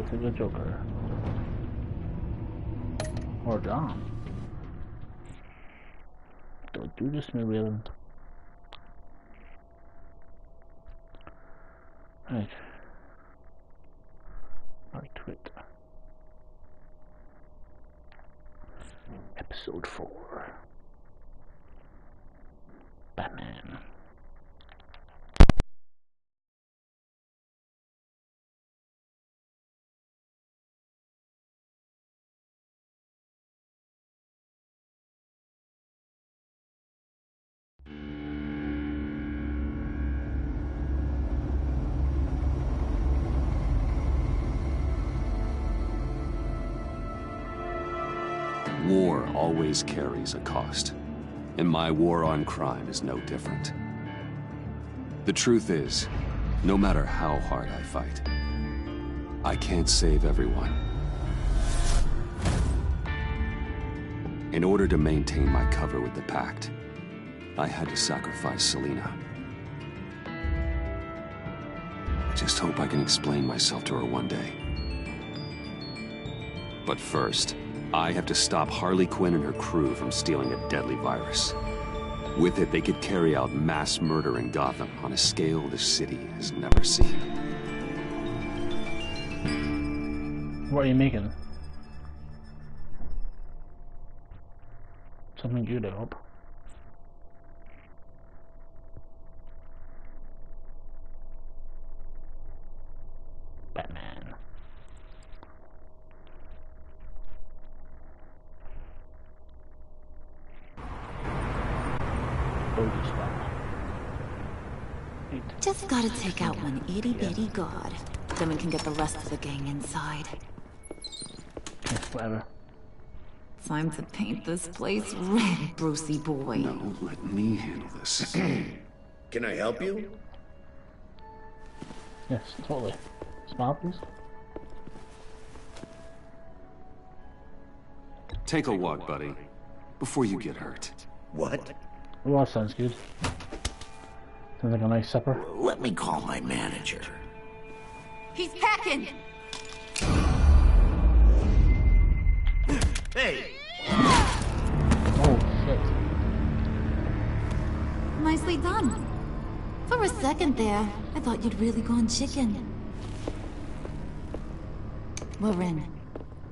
to the Joker. Or John. Don't do this, Miriam. Right. Right to it. Episode 4. Batman. War always carries a cost, and my war on crime is no different. The truth is, no matter how hard I fight, I can't save everyone. In order to maintain my cover with the Pact, I had to sacrifice Selina. I just hope I can explain myself to her one day. But first, I have to stop Harley Quinn and her crew from stealing a deadly virus. With it, they could carry out mass murder in Gotham on a scale the city has never seen. What are you making? Something good, I hope. Batman. Just gotta take out one itty bitty god. Then we can get the rest of the gang inside. Whatever. Time to paint this place red, Brucey boy. No, let me handle this. Can I help you? Yes, totally. Smile, please. Take a walk, buddy, before you get hurt. What? Oh, that sounds good. Sounds like a nice supper. Let me call my manager. He's packing! Hey! Oh, shit. Nicely done. For a second there, I thought you'd really gone chicken. We're in.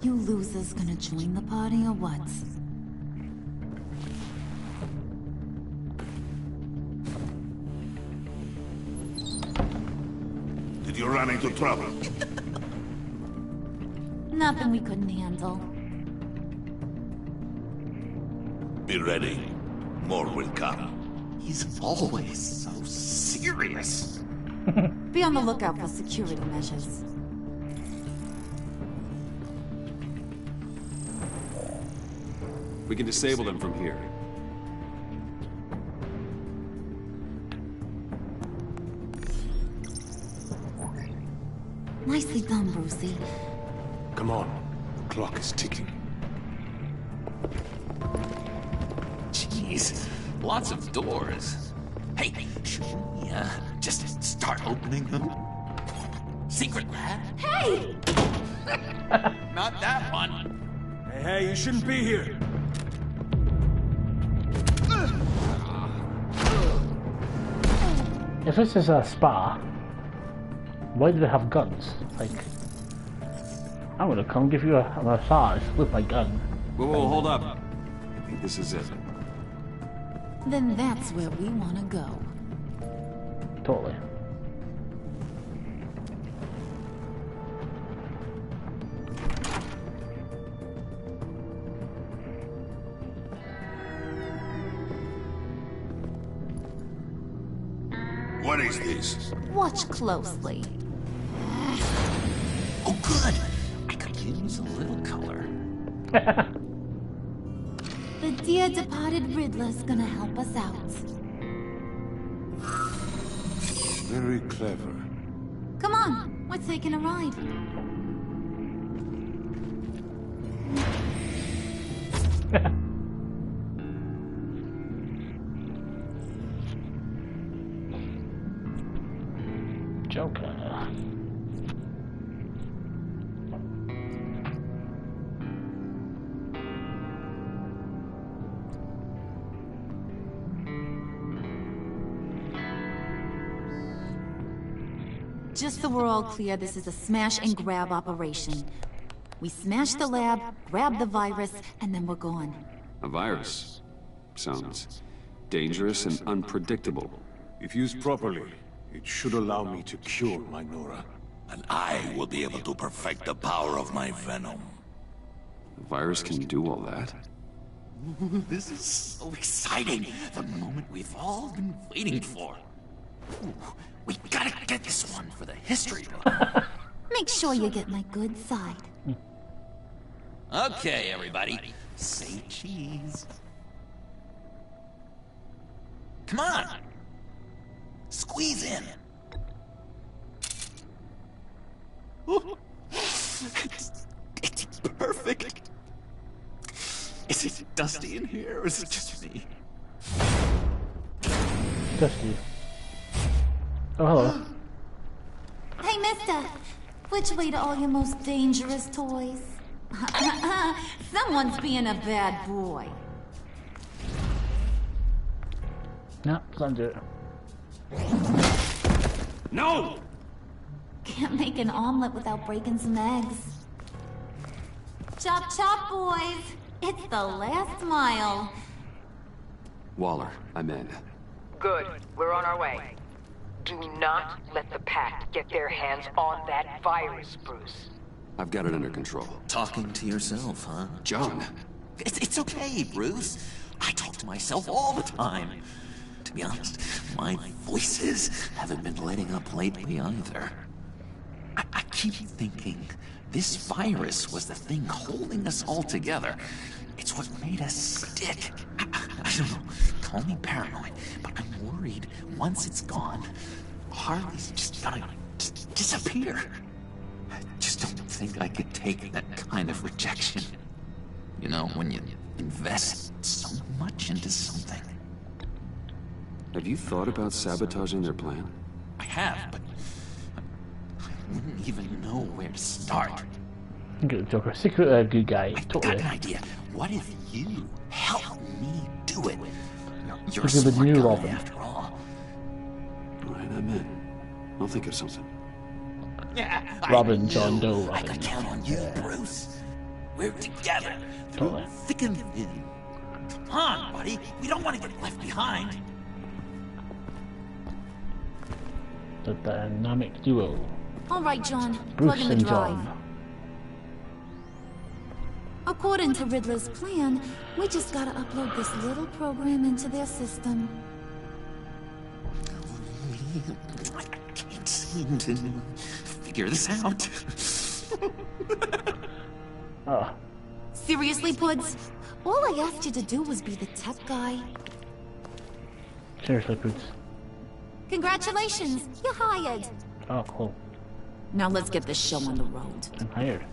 You losers gonna join the party or what? Did you run into trouble? Nothing we couldn't handle. Be ready. More will come. He's always so serious. Be on the lookout for security measures. We can disable them from here. Nicely done, Brucey. Come on. The clock is ticking. Jeez, lots of doors. Hey, should we just start opening them? Secret lab? Hey! Not that one. Hey, you shouldn't be here. If this is a spa, why do they have guns? Like, I'm gonna come give you a massage with my gun. Whoa, hold up. I think this is it. Then that's where we want to go. Totally. What is this? Watch closely. Oh, good. I could use a little color. The dear departed Riddler's gonna help us out. Very clever. Come on, we're taking a ride. Joker. Just so we're all clear, this is a smash and grab operation. We smash the lab, grab the virus, and then we're gone. A virus? Sounds dangerous and unpredictable. If used properly, it should allow me to cure my Nora. And I will be able to perfect the power of my venom. A virus can do all that? Ooh, this is so exciting. The moment we've all been waiting for. Ooh, we gotta get this one for the history book. Make sure you get my good side. Okay, everybody. Say cheese. Come on. Squeeze in. Ooh. It's perfect. Is it dusty in here, or is it just me? Dusty. Oh, hello. Hey, mister. Which way to all your most dangerous toys? Someone's being a bad boy. No, don't do it. No! Can't make an omelet without breaking some eggs. Chop chop, boys. It's the last mile. Waller, I'm in. Good. We're on our way. Do not let the Pact get their hands on that virus, Bruce. I've got it under control. Talking to yourself, huh? John! It's okay, Bruce. I talk to myself all the time. To be honest, my voices haven't been letting up lately either. I keep thinking this virus was the thing holding us all together. It's what made us stick. I don't know, call me paranoid, but I'm worried once it's gone, Harley's just gonna disappear. I just don't think I could take that kind of rejection. You know, when you invest so much into something. Have you thought about sabotaging their plan? I have, but I wouldn't even know where to start. Good Joker. Secret good guy. I've Totally. got an idea. What if you help me do it? You're a Look at the smart new guy Robin. after all. Alright, I'm in. I'll think of something. Yeah, Robin, John Doe, I Robin. can count on you, Bruce. We're together through Totally. thick and thin. Come on, buddy. We don't want to get left behind. The dynamic duo. All right, John. Plug Bruce in the and drive. John. According to Riddler's plan, we just gotta upload this little program into their system. I can't seem to figure this out. Oh, Seriously, Puds? All I asked you to do was be the tech guy. seriously, Poots. Congratulations, you're hired. Oh, cool. Now let's get this show on the road. I'm hired.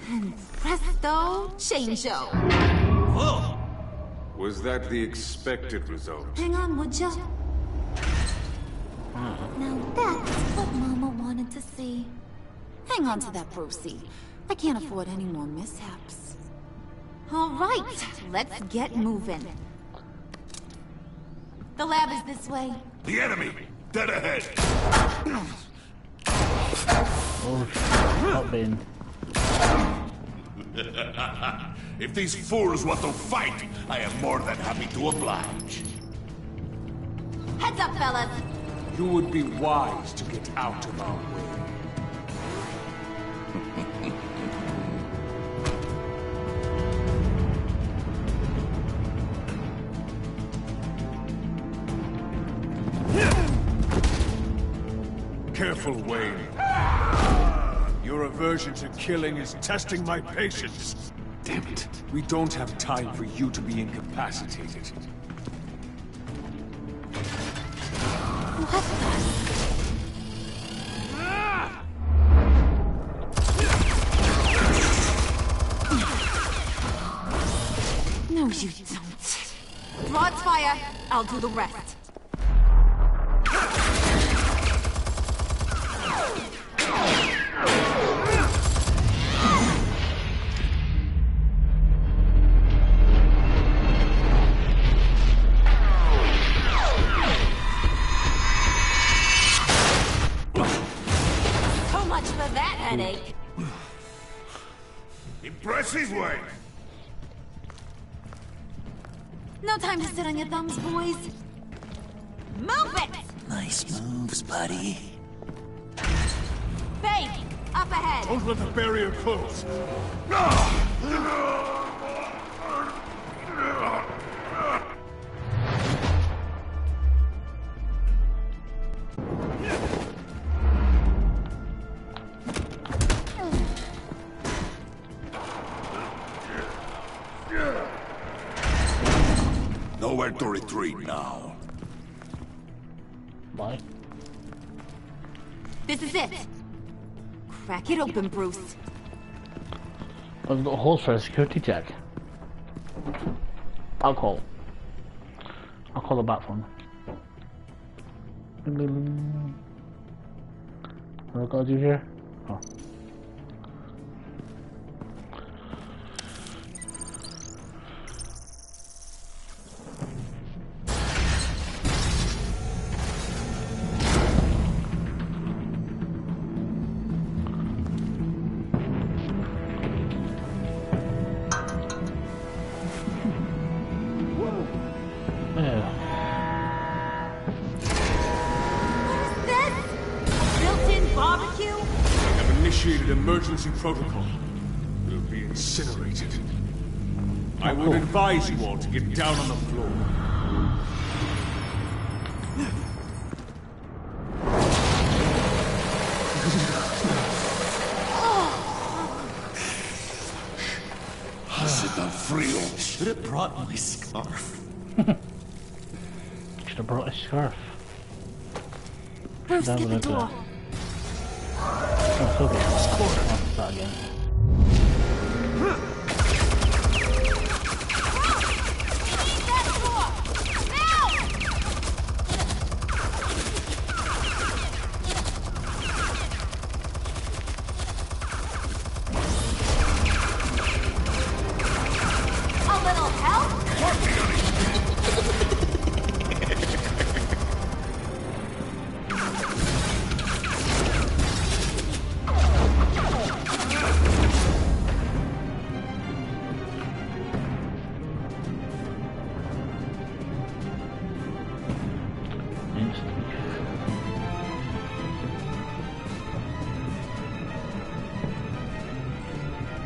And presto, changeo. Whoa! Was that the expected result? Hang on, would ya? Now that's what Mama wanted to see. Hang on to that, Brucey. I can't afford any more mishaps. All right, let's get moving. The lab is this way. The enemy! Dead ahead! Oh, not been. If these fools want to fight, I am more than happy to oblige. Heads up, fellas. You would be wise to get out of our way. Careful, Wayne. Your aversion to killing is testing my patience. Damn it. We don't have time for you to be incapacitated. What the? No, you don't. Rod's fire. I'll do the rest. headache. Impressive work. No time to sit on your thumbs, boys. Move it! Nice moves, buddy. Faith, up ahead. Don't let the barrier close. Nowhere to retreat now. Bye. This is it. Crack it open, Bruce. I've got holes for a security check. I'll call the bat phone. What I gotta do here? Oh. Emergency protocol. Will be incinerated. I would advise you all to get down on the floor. Sit down, Frio. Should have brought my scarf. Should have brought a scarf. Bruce, get the door. Oh, okay. I'll start again.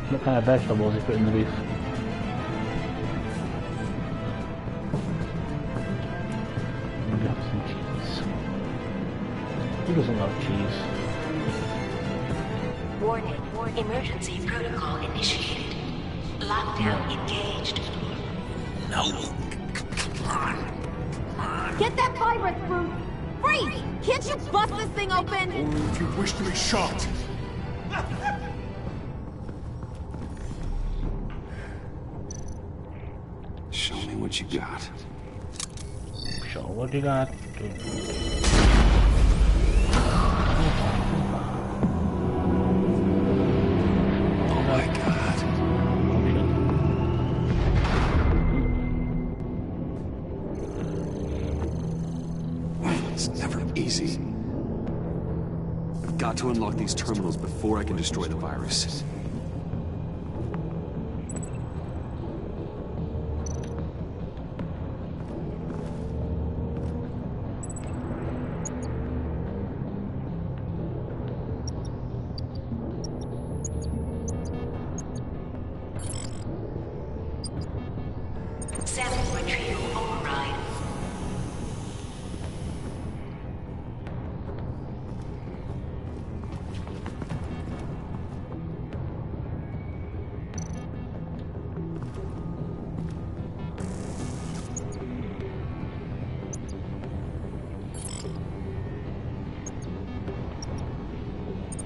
What kind of vegetables he put in the beef? Maybe have some cheese. Who doesn't love cheese? Warning. Emergency protocol initiated. Lockdown engaged. No. Come on. Get that virus, Bruce! Freeze! Can't you bust this thing open? Only if you wish to be shot. Show me what you got. Show what you got. Oh my god. It's never easy. I've got to unlock these terminals before I can destroy the virus. Sample retrieval override.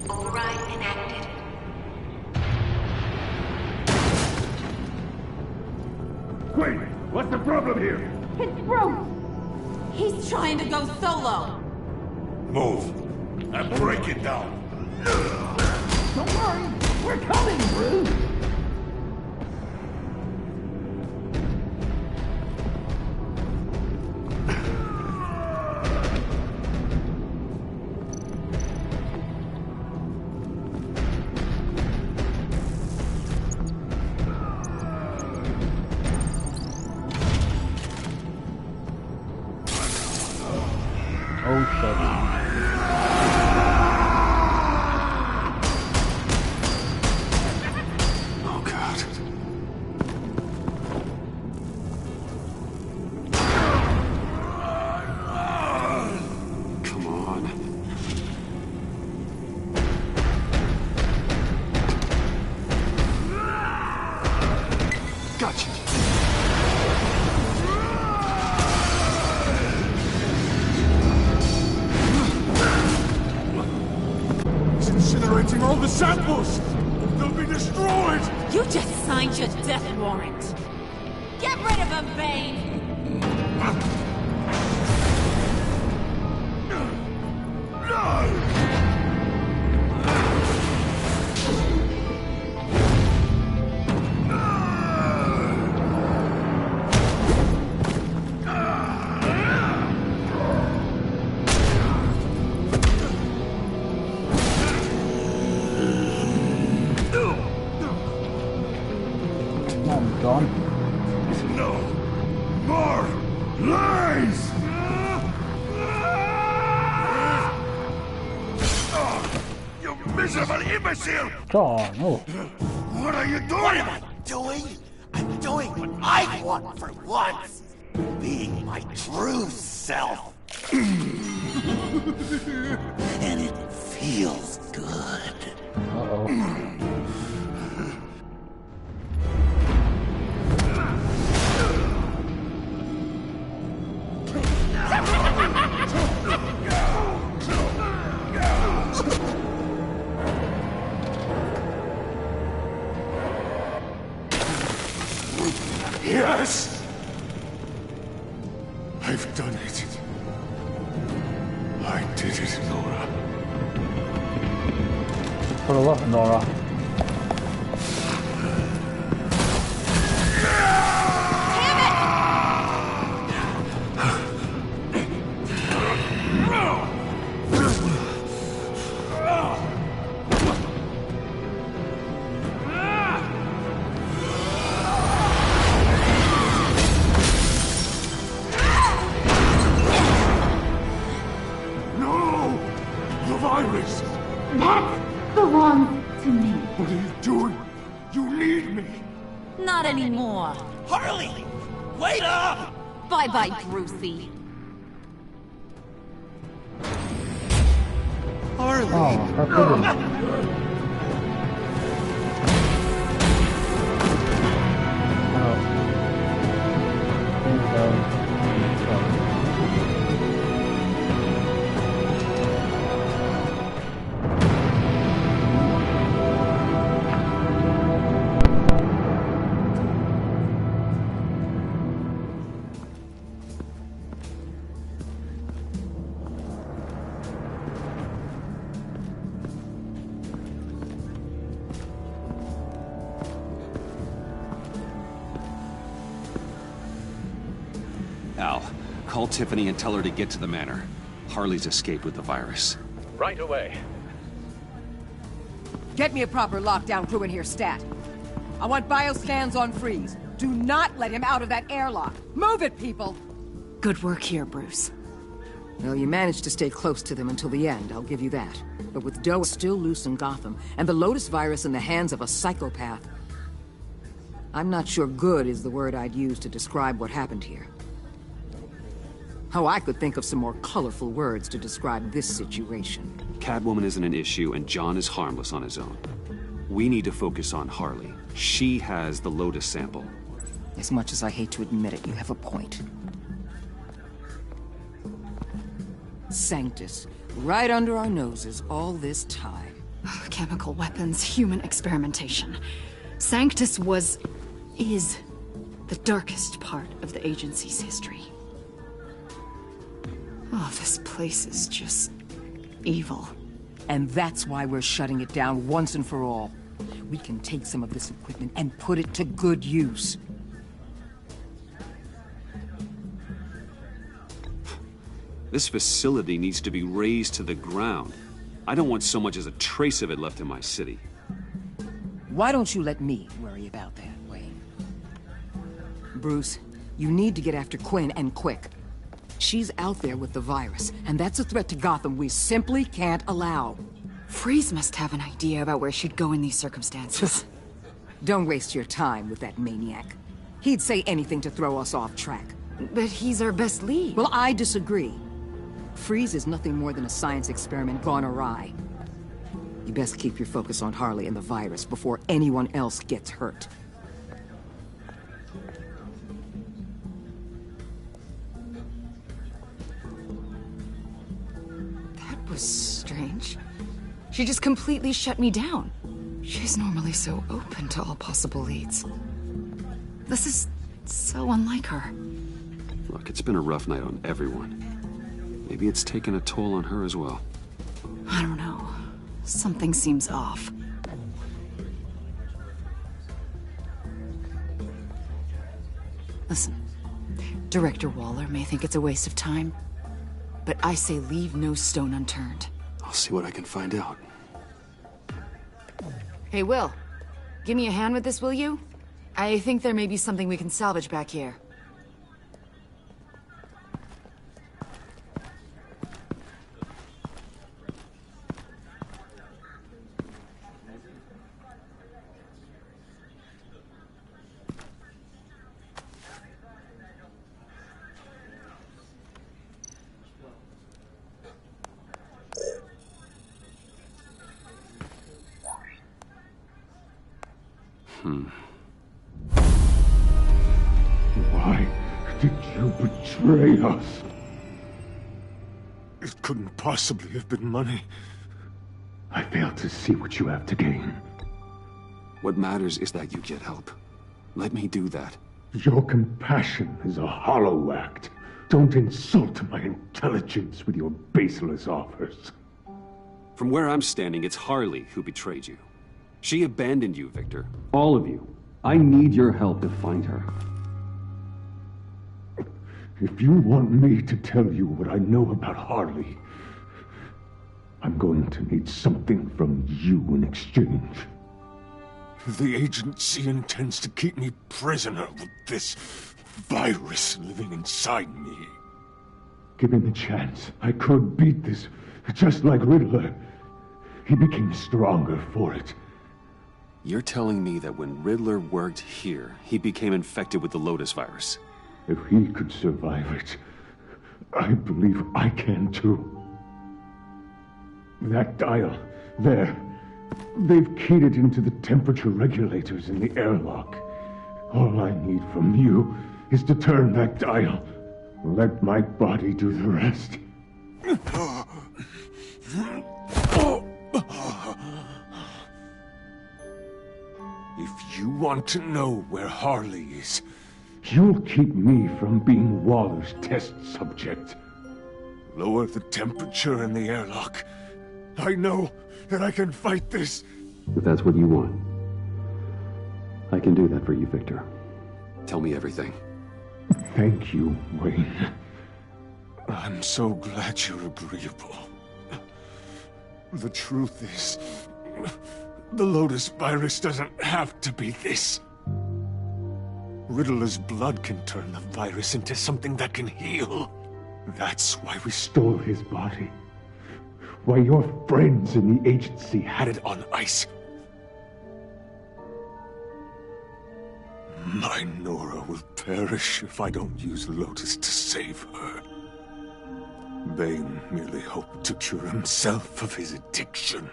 Override enacted. Wait, what's the problem here? It's Bruce! He's trying to go solo! Move and break it down. Don't worry, we're coming, Bruce! Oh shit. Oh God. Come on. Gotcha. He's incinerating all the samples! They'll be destroyed! You just signed your death warrant. Get rid of him, Bane! I'm gone. No more lies! You miserable imbecile! John, no. What are you doing? What am I doing? I'm doing what I want for once. Being my true self. And it feels good. Uh-oh. Yes! I've done it. I did it, Nora. Put a lot, Nora. No! The virus! That's the one to me. What are you doing? You need me! Not anymore. Harley! Wait up! Bye-bye, Brucey. Harley! Oh, her prison. Al, call Tiffany and tell her to get to the manor. Harley's escaped with the virus. Right away. Get me a proper lockdown crew in here, stat. I want bioscans on freeze. Do not let him out of that airlock. Move it, people! Good work here, Bruce. Well, you managed to stay close to them until the end, I'll give you that. But with Doe still loose in Gotham, and the Lotus virus in the hands of a psychopath, I'm not sure good is the word I'd use to describe what happened here. Oh, I could think of some more colorful words to describe this situation. Catwoman isn't an issue, and John is harmless on his own. We need to focus on Harley. She has the Lotus sample. As much as I hate to admit it, you have a point. Sanctus, right under our noses all this time. Chemical weapons, human experimentation. Sanctus is the darkest part of the agency's history. Oh, this place is just evil. And that's why we're shutting it down once and for all. We can take some of this equipment and put it to good use. This facility needs to be razed to the ground. I don't want so much as a trace of it left in my city. Why don't you let me worry about that, Wayne? Bruce, you need to get after Quinn, and quick. She's out there with the virus, and that's a threat to Gotham we simply can't allow. Freeze must have an idea about where she'd go in these circumstances. Don't waste your time with that maniac. He'd say anything to throw us off track. But he's our best lead. Well, I disagree. Freeze is nothing more than a science experiment gone awry. You best keep your focus on Harley and the virus before anyone else gets hurt. That was strange. She just completely shut me down. She's normally so open to all possible leads. This is so unlike her. Look, it's been a rough night on everyone. Maybe it's taken a toll on her as well. I don't know. Something seems off. Listen, Director Waller may think it's a waste of time, but I say leave no stone unturned. I'll see what I can find out. Hey, Will. Give me a hand with this, will you? I think there may be something we can salvage back here. Why did you betray us? It couldn't possibly have been money. I fail to see what you have to gain. What matters is that you get help. Let me do that. Your compassion is a hollow act. Don't insult my intelligence with your baseless offers. From where I'm standing, it's Harley who betrayed you. She abandoned you, Victor. All of you. I need your help to find her. If you want me to tell you what I know about Harley, I'm going to need something from you in exchange. The agency intends to keep me prisoner with this virus living inside me. Given the chance, I could beat this, just like Riddler. He became stronger for it. You're telling me that when Riddler worked here, he became infected with the Lotus virus? If he could survive it, I believe I can too. That dial, there. They've keyed it into the temperature regulators in the airlock. All I need from you is to turn that dial. Let my body do the rest. If you want to know where Harley is, you'll keep me from being Waller's test subject. Lower the temperature in the airlock. I know that I can fight this. If that's what you want, I can do that for you, Victor. Tell me everything. Thank you, Wayne. I'm so glad you're agreeable. The truth is, the Lotus virus doesn't have to be this. Riddler's blood can turn the virus into something that can heal. That's why we stole his body. Why your friends in the agency had it on ice. My Nora will perish if I don't use Lotus to save her. Bane merely hoped to cure himself of his addiction.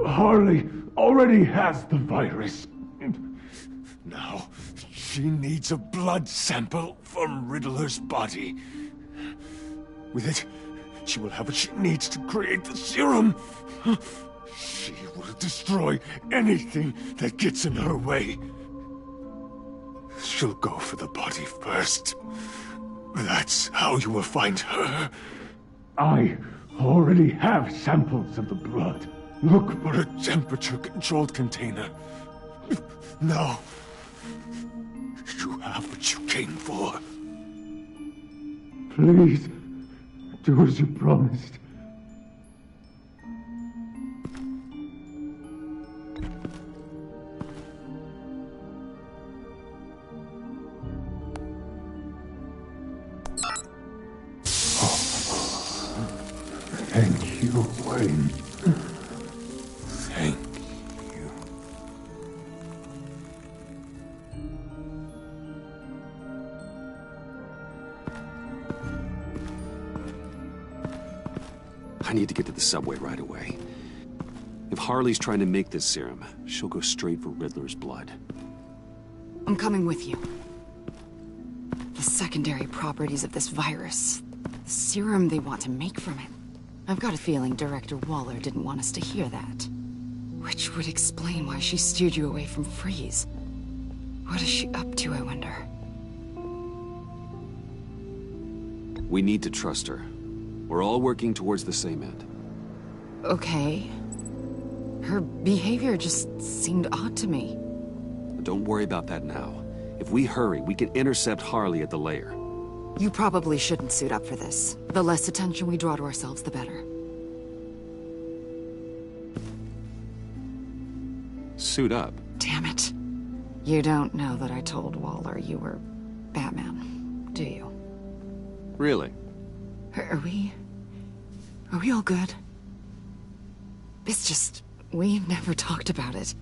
Harley already has the virus. Now, she needs a blood sample from Riddler's body. With it, she will have what she needs to create the serum. She will destroy anything that gets in her way. She'll go for the body first. That's how you will find her. I already have samples of the blood. Look for a temperature-controlled container. Now, you have what you came for. Please, do as you promised. Thank you, Wayne. Thank you. I need to get to the subway right away. If Harley's trying to make this serum, she'll go straight for Riddler's blood. I'm coming with you. The secondary properties of this virus. The serum they want to make from it. I've got a feeling Director Waller didn't want us to hear that. Which would explain why she steered you away from Freeze. What is she up to, I wonder? We need to trust her. We're all working towards the same end. Okay. Her behavior just seemed odd to me. Don't worry about that now. If we hurry, we can intercept Harley at the lair. You probably shouldn't suit up for this. The less attention we draw to ourselves, the better. Suit up? Damn it. You don't know that I told Waller you were Batman, do you? Really? Are we all good? It's just, we've never talked about it.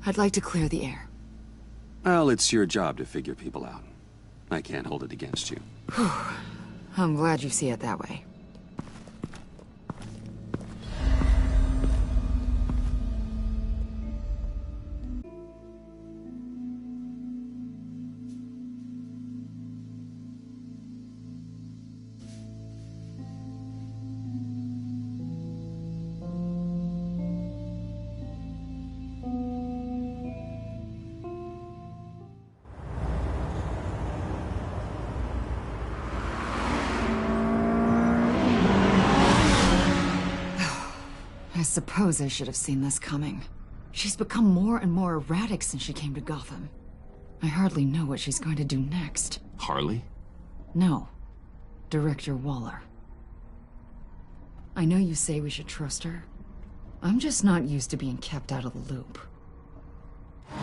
I'd like to clear the air. Well, it's your job to figure people out. I can't hold it against you. I'm glad you see it that way. I suppose I should have seen this coming. She's become more and more erratic since she came to Gotham. I hardly know what she's going to do next. Harley? No. Director Waller. I know you say we should trust her. I'm just not used to being kept out of the loop. I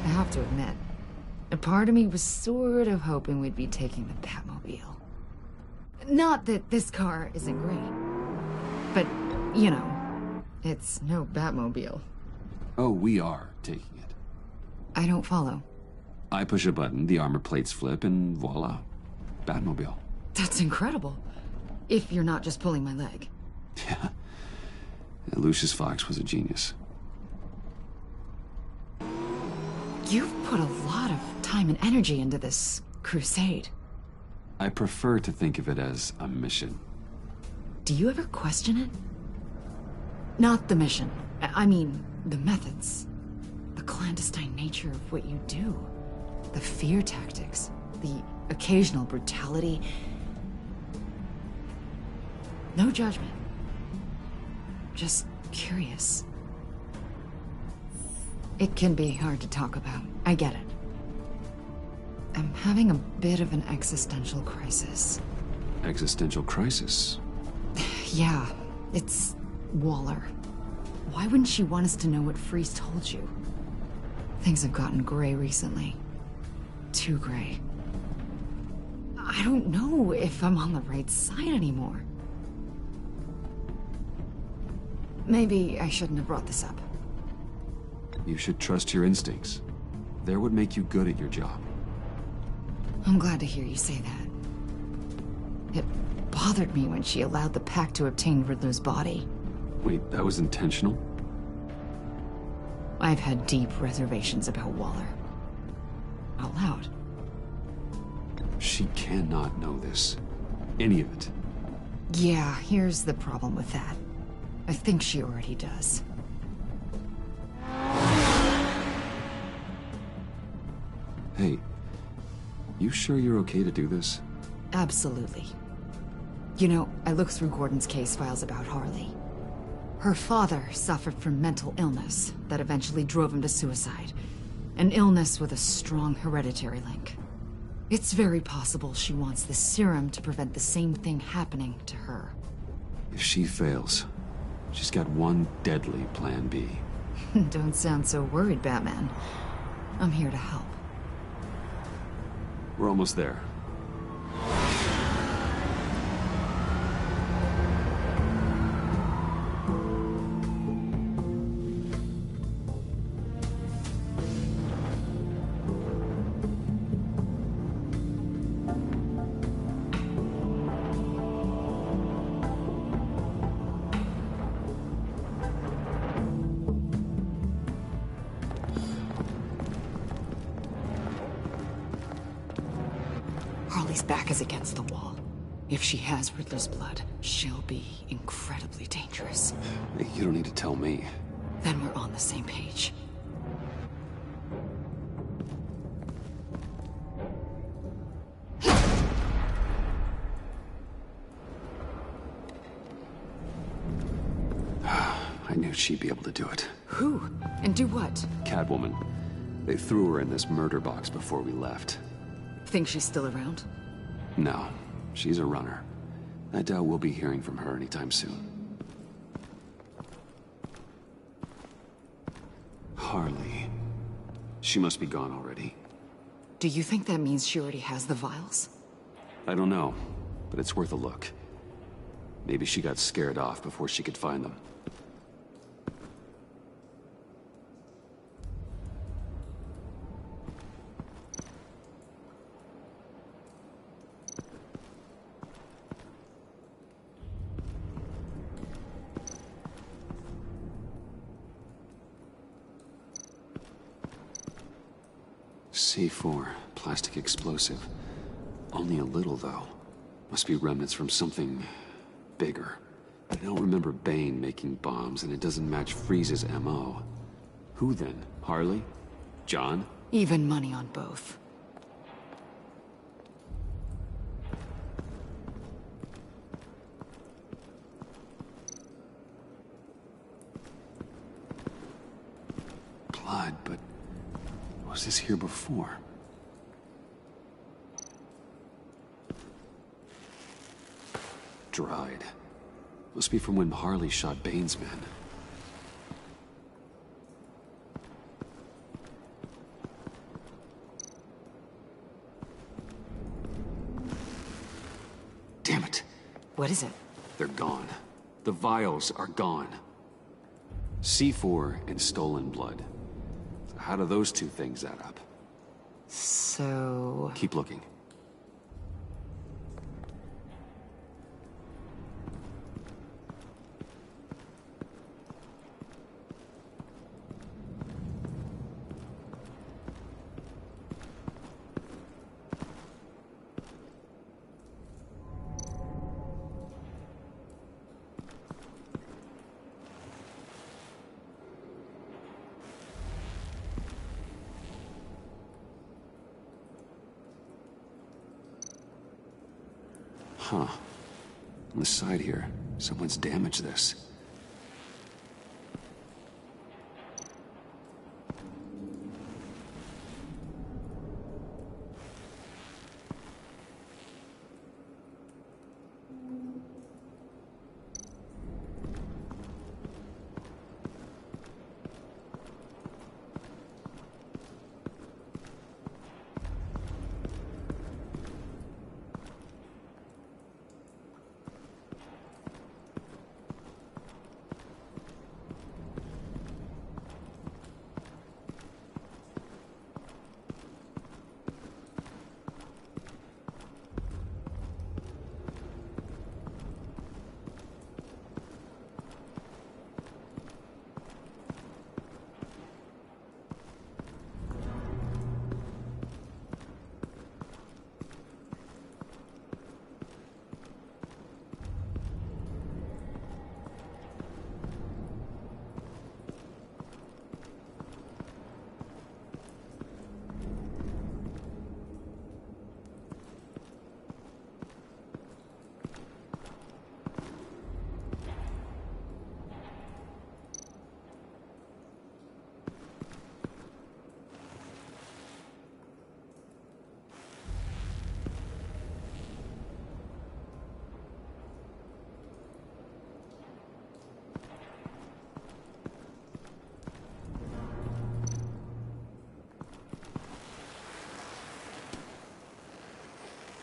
have to admit, a part of me was sort of hoping we'd be taking the Batmobile. Not that this car isn't great. But, you know, it's no Batmobile. Oh, we are taking it. I don't follow. I push a button, the armor plates flip, and voila. Batmobile. That's incredible. If you're not just pulling my leg. Yeah. Lucius Fox was a genius. You've put a lot of time and energy into this crusade. I prefer to think of it as a mission. Do you ever question it? Not the mission. I mean, the methods. The clandestine nature of what you do. The fear tactics. The occasional brutality. No judgment. Just curious. It can be hard to talk about. I get it. I'm having a bit of an existential crisis. Existential crisis? Yeah, it's Waller. Why wouldn't she want us to know what Freeze told you? Things have gotten gray recently. Too gray. I don't know if I'm on the right side anymore. Maybe I shouldn't have brought this up. You should trust your instincts. They're what make you good at your job. I'm glad to hear you say that. It bothered me when she allowed the Pact to obtain Riddler's body. Wait, that was intentional? I've had deep reservations about Waller. Out loud. She cannot know this. Any of it. Yeah, here's the problem with that. I think she already does. Hey, you sure you're okay to do this? Absolutely. You know, I looked through Gordon's case files about Harley. Her father suffered from mental illness that eventually drove him to suicide. An illness with a strong hereditary link. It's very possible she wants the serum to prevent the same thing happening to her. If she fails, she's got one deadly plan B. Don't sound so worried, Batman. I'm here to help. We're almost there. Harley's back is against the wall. If she has Riddler's blood, she'll be incredibly dangerous. Hey, you don't need to tell me. Then we're on the same page. I knew she'd be able to do it. Who? And do what? Catwoman. They threw her in this murder box before we left. Think she's still around? No, she's a runner. I doubt we'll be hearing from her anytime soon. Harley. She must be gone already. Do you think that means she already has the vials? I don't know, but it's worth a look. Maybe she got scared off before she could find them. C4, plastic explosive. Only a little, though. Must be remnants from something bigger. I don't remember Bane making bombs, and it doesn't match Freeze's MO. Who then? Harley? John? Even money on both. Blood, but was this here before? Dried. Must be from when Harley shot Bane's men. Damn it. What is it? They're gone. The vials are gone. C4 and stolen blood. So how do those two things add up? So... Keep looking. Huh. On the side here, someone's damaged this.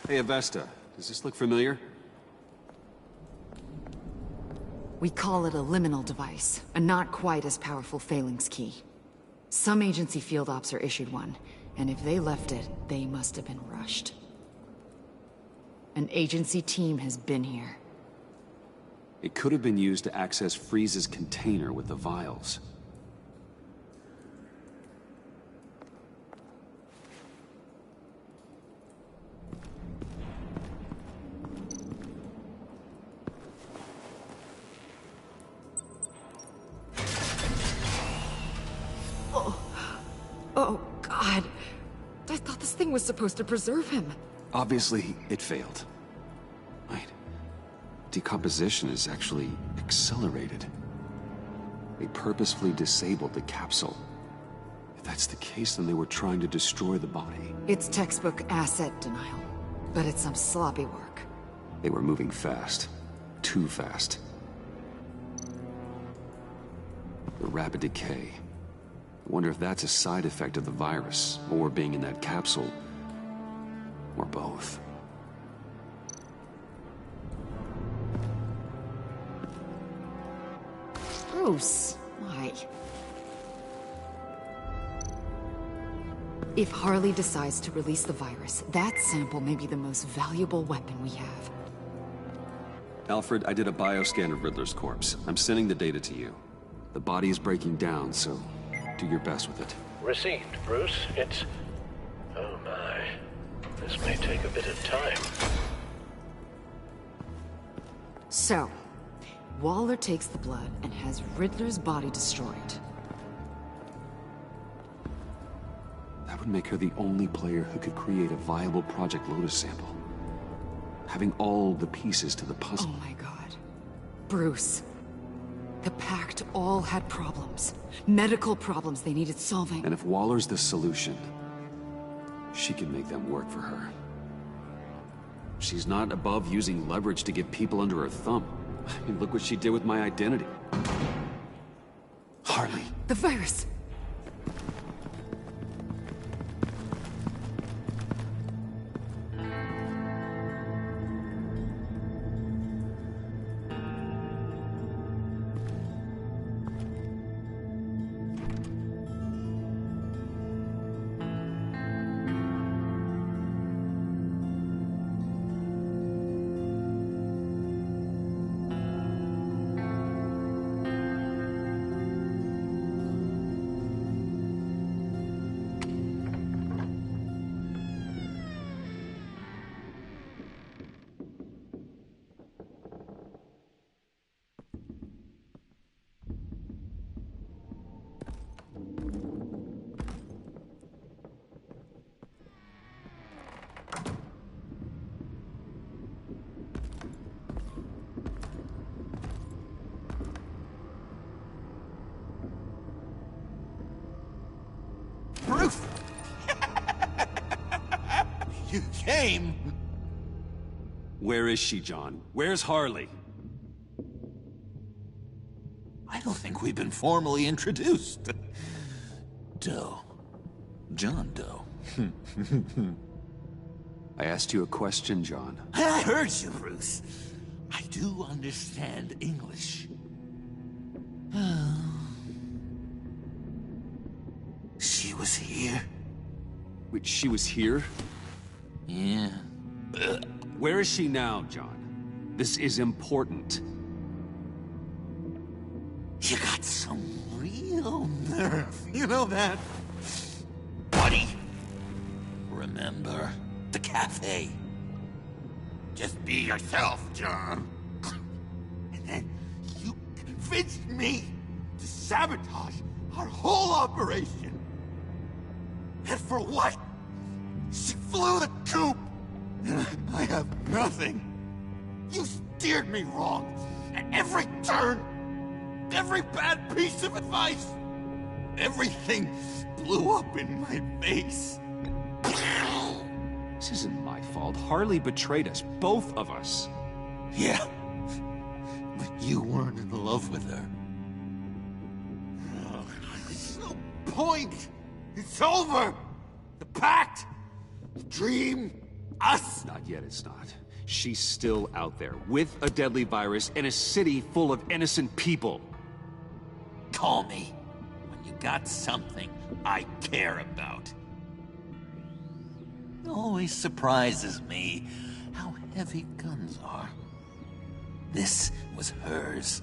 Hey, Avesta. Does this look familiar? We call it a liminal device, a not quite as powerful Phalanx key. Some agency field ops are issued one, and if they left it, they must have been rushed. An agency team has been here. It could have been used to access Freeze's container with the vials. thing was supposed to preserve him. Obviously, it failed. Wait. Decomposition is actually accelerated. They purposefully disabled the capsule. If that's the case, then they were trying to destroy the body. It's textbook asset denial, but it's some sloppy work. They were moving fast. Too fast. The rapid decay. I wonder if that's a side effect of the virus, or being in that capsule, or both. Bruce, why? If Harley decides to release the virus, that sample may be the most valuable weapon we have. Alfred, I did a bioscan of Riddler's corpse. I'm sending the data to you. The body is breaking down, so do your best with it. Received, Bruce. It's... oh my. This may take a bit of time. So, Waller takes the blood and has Riddler's body destroyed. That would make her the only player who could create a viable Project Lotus sample. Having all the pieces to the puzzle. Oh my god. Bruce. The Pact all had problems. Medical problems they needed solving. And if Waller's the solution, she can make them work for her. She's not above using leverage to get people under her thumb. I mean, look what she did with my identity. Harley. The virus! Bruce! You came! Where is she, John? Where's Harley? I don't think we've been formally introduced. Doe. John Doe. I asked you a question, John. I heard you, Bruce. I do understand English. She was here? Wait, she was here? Yeah. Where is she now, John? This is important. You got some real nerve, you know that? Buddy! Remember the cafe? Just be yourself, John. And then you convinced me to sabotage our whole operation. And for what? She flew the coop! And I have nothing. You steered me wrong at every turn. Every bad piece of advice. Everything blew up in my face. This isn't my fault. Harley betrayed us, both of us. Yeah, but you weren't in love with her. There's no point. It's over. The pact, the dream, us. Not yet, it's not. She's still out there, with a deadly virus in a city full of innocent people. Call me when you got something I care about. It always surprises me how heavy guns are. This was hers.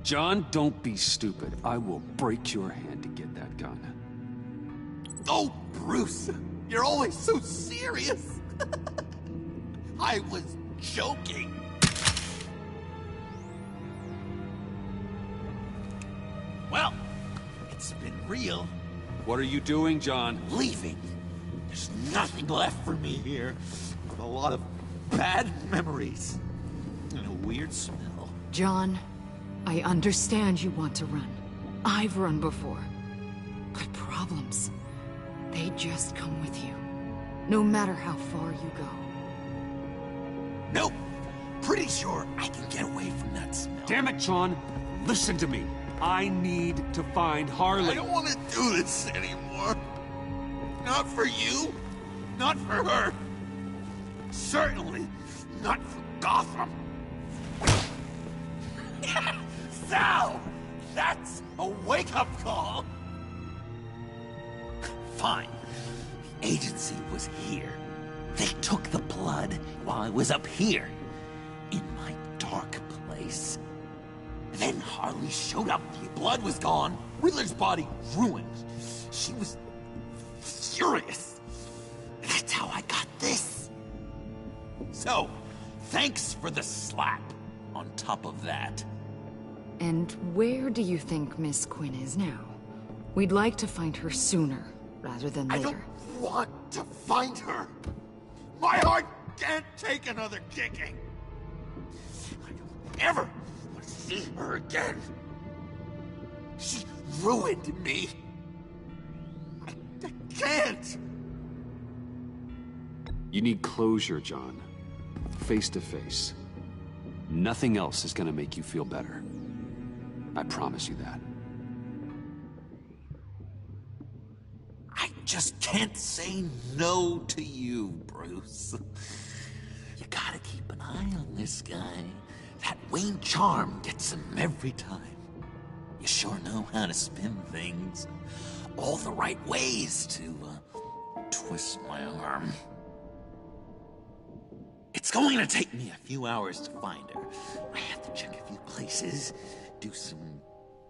John, don't be stupid. I will break your hand to get that gun. Oh, Bruce, you're always so serious. I was joking. Well, it's been real. What are you doing, John? Leaving. There's nothing left for me here. A lot of bad memories. And a weird smell. John, I understand you want to run. I've run before. But problems, they just come with you. No matter how far you go. Nope. Pretty sure I can get away from that smell. Damn it, John. Listen to me. I need to find Harley. I don't want to do this anymore. Not for you. Not for her. Certainly not for Gotham. Sal! That's a wake-up call! Fine. The agency was here. They took the blood while I was up here. In my dark place. Then Harley showed up. The blood was gone. Riddler's body ruined. She was furious. That's how I got this. So, thanks for the slap on top of that. And where do you think Miss Quinn is now? We'd like to find her sooner, rather than later. I don't want to find her. My heart can't take another kicking. I don't ever want to see her again. She ruined me. I can't. You need closure, John. Face to face. Nothing else is gonna make you feel better. I promise you that. I just can't say no to you, Bruce. You gotta keep an eye on this guy. That Wayne charm gets him every time. You sure know how to spin things. All the right ways to twist my arm. It's going to take me a few hours to find her. I have to check a few places, do some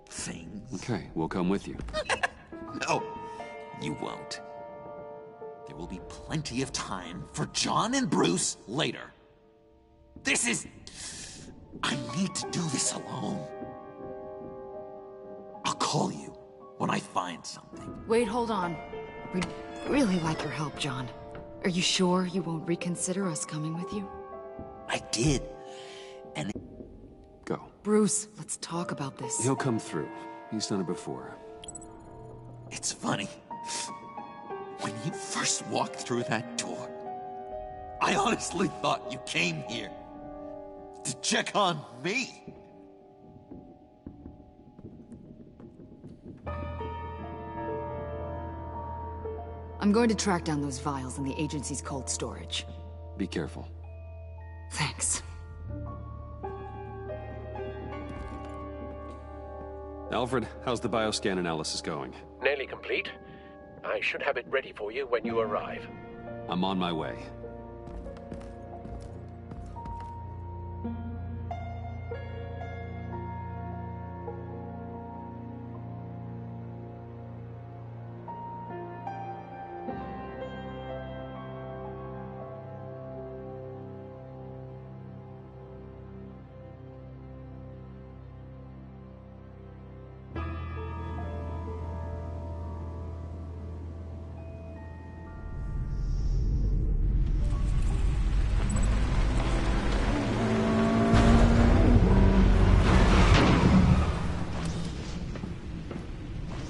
things. Okay, we'll come with you. No, you won't. There will be plenty of time for John and Bruce later. This is... I need to do this alone. I'll call you when I find something. Wait, hold on. We'd really like your help, John. Are you sure you won't reconsider us coming with you? I did. And... Go. Bruce, let's talk about this. He'll come through. He's done it before. It's funny. When you first walked through that door, I honestly thought you came here to check on me. I'm going to track down those vials in the agency's cold storage. Be careful. Thanks. Alfred, how's the bioscan analysis going? Nearly complete. I should have it ready for you when you arrive. I'm on my way.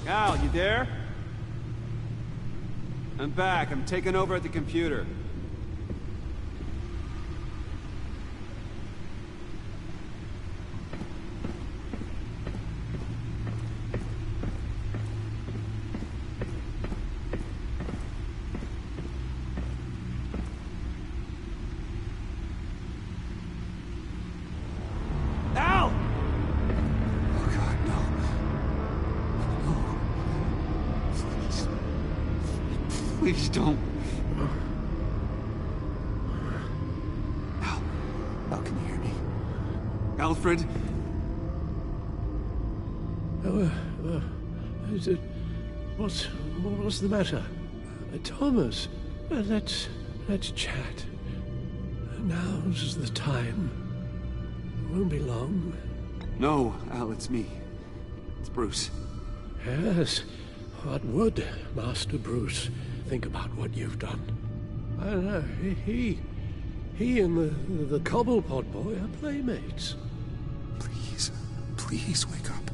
Al, you there? I'm back. I'm taking over at the computer. Please don't. Al, can you hear me? Alfred? What's the matter? Thomas, let's chat. Now's the time. Won't be long. No, Al, it's me. It's Bruce. Yes. What would Master Bruce think about what you've done. I don't know. He and the Cobblepot boy are playmates. Please wake up.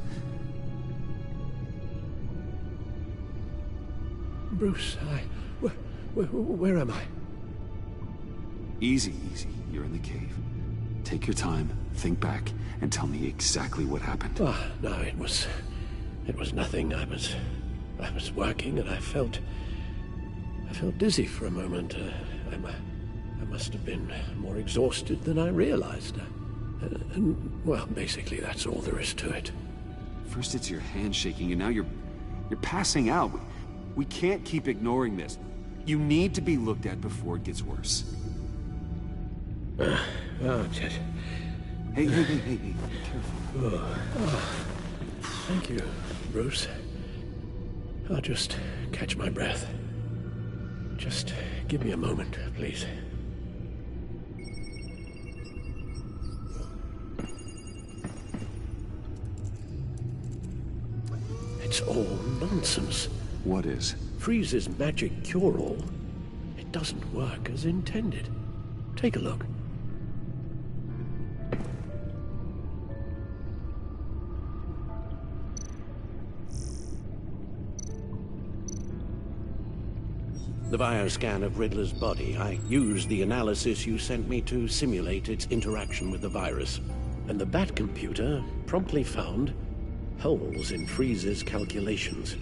Bruce, where am I? Easy. You're in the cave. Take your time, think back, and tell me exactly what happened. No, it was nothing. I was working and I felt dizzy for a moment. I must have been more exhausted than I realized. And well, basically that's all there is to it. First it's your hand shaking, and now you're passing out. We can't keep ignoring this. You need to be looked at before it gets worse. Hey, be careful. Thank you, Bruce. I'll just catch my breath. Just give me a moment, please. It's all nonsense. What is? Freeze's magic cure-all. It doesn't work as intended. Take a look. The bioscan of Riddler's body. I used the analysis you sent me to simulate its interaction with the virus. And the Bat computer promptly found holes in Freeze's calculations.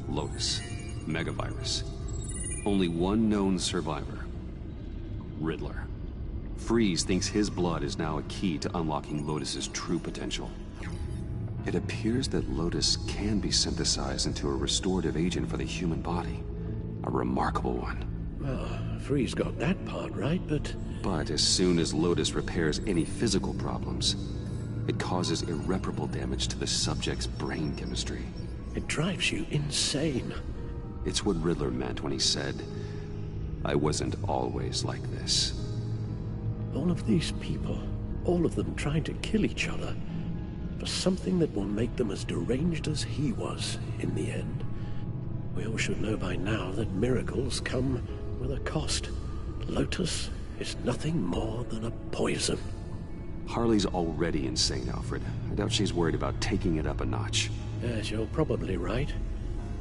Lotus. Megavirus. Only one known survivor. Riddler. Freeze thinks his blood is now a key to unlocking Lotus's true potential. It appears that Lotus can be synthesized into a restorative agent for the human body. A remarkable one. Well, Freeze got that part right, but... But as soon as Lotus repairs any physical problems, it causes irreparable damage to the subject's brain chemistry. It drives you insane. It's what Riddler meant when he said, "I wasn't always like this." All of these people, all of them trying to kill each other, for something that will make them as deranged as he was in the end. We all should know by now that miracles come with a cost. Lotus is nothing more than a poison. Harley's already insane, Alfred. I doubt she's worried about taking it up a notch. Yes, you're probably right.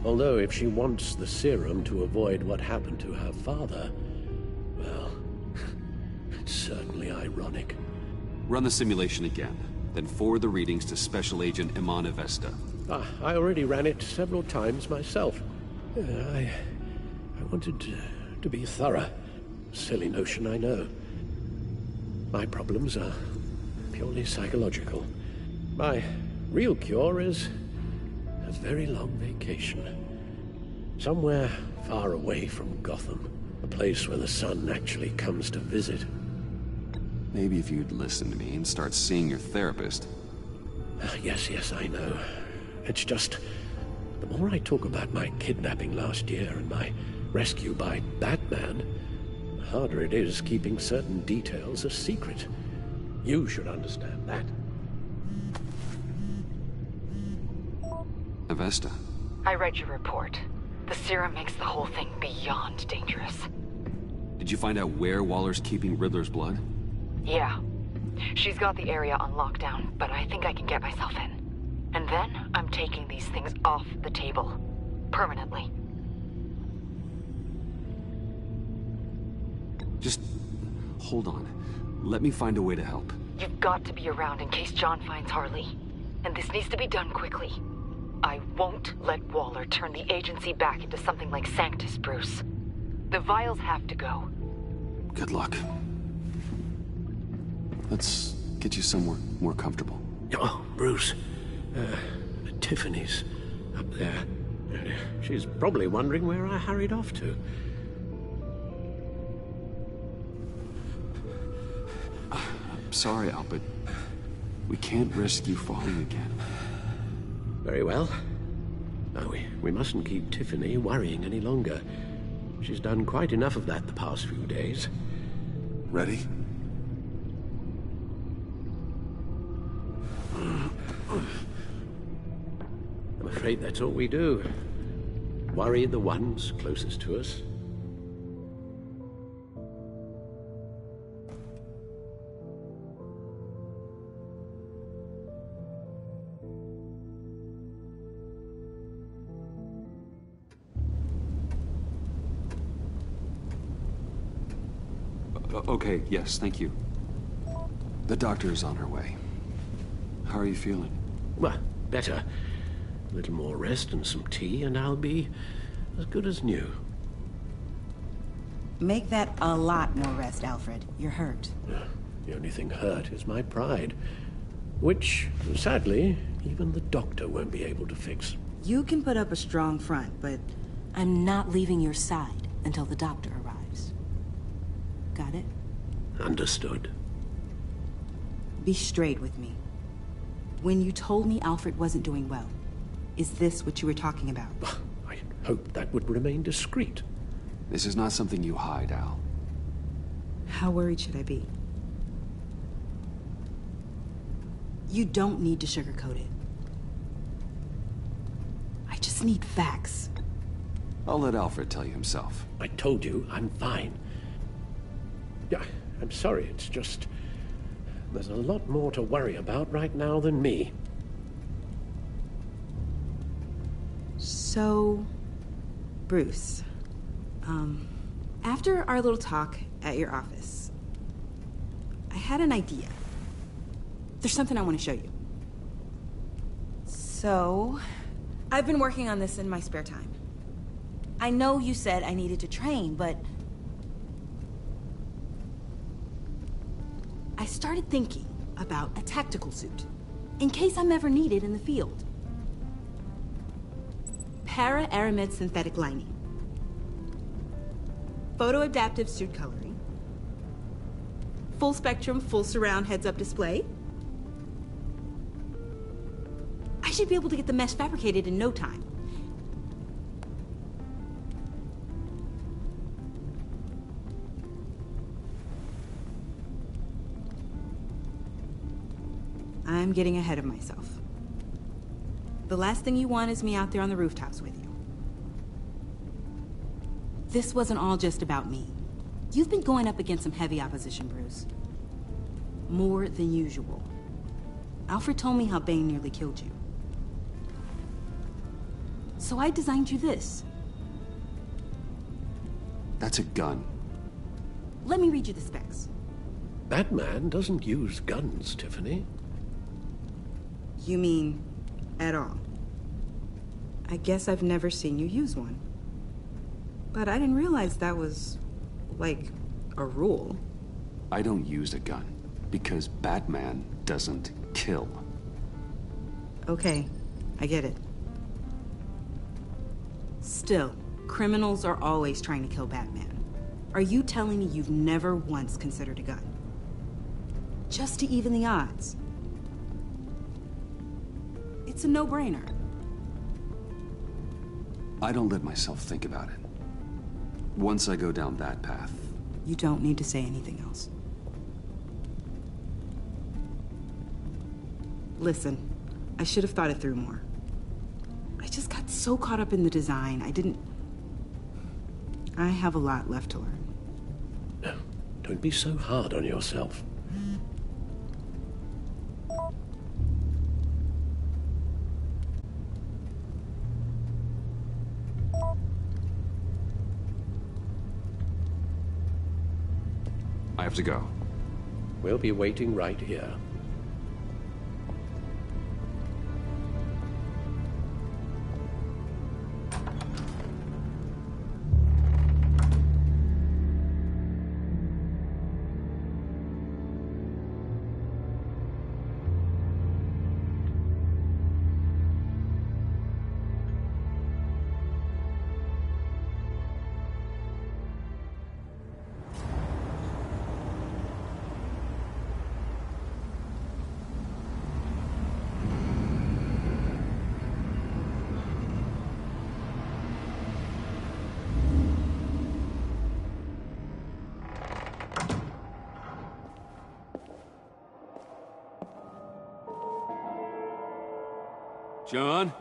Although if she wants the serum to avoid what happened to her father, well, it's certainly ironic. Run the simulation again, then forward the readings to Special Agent Iman Avesta. I already ran it several times myself. I wanted to be thorough. Silly notion, I know. My problems are purely psychological. My real cure is a very long vacation. Somewhere far away from Gotham. A place where the sun actually comes to visit. Maybe if you'd listen to me and start seeing your therapist. Yes, I know. It's just, the more I talk about my kidnapping last year and my rescue by Batman, the harder it is keeping certain details a secret. You should understand that. Avesta. I read your report. The serum makes the whole thing beyond dangerous. Did you find out where Waller's keeping Riddler's blood? Yeah. She's got the area on lockdown, but I think I can get myself in. And then I'm taking these things off the table. Permanently. Just hold on. Let me find a way to help. You've got to be around in case John finds Harley. And this needs to be done quickly. I won't let Waller turn the agency back into something like Sanctus, Bruce. The vials have to go. Good luck. Let's get you somewhere more comfortable. Oh, Bruce. Tiffany's up there. She's probably wondering where I hurried off to. I'm sorry, Albert. We can't risk you falling again. Very well. No, we mustn't keep Tiffany worrying any longer. She's done quite enough of that the past few days. Ready? I'm afraid that's all we do. worry the ones closest to us. Okay, yes, thank you. The doctor is on her way. How are you feeling? Well, better. A little more rest and some tea, and I'll be as good as new. Make that a lot more rest, Alfred. You're hurt. The only thing hurt is my pride, which, sadly, even the doctor won't be able to fix. You can put up a strong front, but I'm not leaving your side until the doctor arrives. Got it? Understood. Be straight with me. When you told me Alfred wasn't doing well, is this what you were talking about? I hoped that would remain discreet. This is not something you hide, Al. How worried should I be? You don't need to sugarcoat it. I just need facts. I'll let Alfred tell you himself. I told you, I'm fine. Yeah, I'm sorry, it's just... there's a lot more to worry about right now than me. So... Bruce... after our little talk at your office, I had an idea. There's something I want to show you. So... I've been working on this in my spare time. I know you said I needed to train, but... I started thinking about a tactical suit, in case I'm ever needed in the field. Para-Aramid synthetic lining. Photo-adaptive suit coloring. Full spectrum, full surround heads-up display. I should be able to get the mesh fabricated in no time. I'm getting ahead of myself. The last thing you want is me out there on the rooftops with you. This wasn't all just about me. You've been going up against some heavy opposition, Bruce. More than usual. Alfred told me how Bane nearly killed you. So I designed you this. That's a gun. Let me read you the specs. Batman doesn't use guns, Tiffany. You mean, at all? I guess I've never seen you use one. But I didn't realize that was, like, a rule. I don't use a gun, because Batman doesn't kill. Okay, I get it. Still, criminals are always trying to kill Batman. Are you telling me you've never once considered a gun? Just to even the odds? It's a no-brainer. I don't let myself think about it. Once I go down that path... You don't need to say anything else. Listen, I should have thought it through more. I just got so caught up in the design, I have a lot left to learn. No, don't be so hard on yourself. I have to go. We'll be waiting right here. John?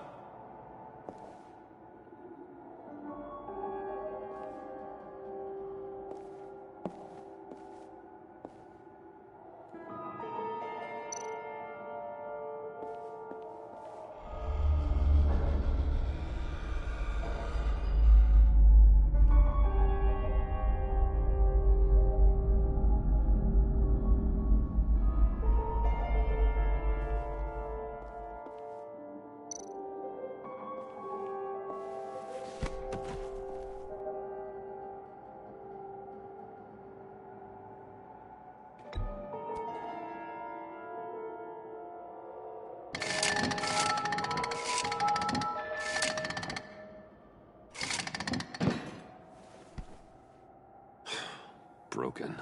broken.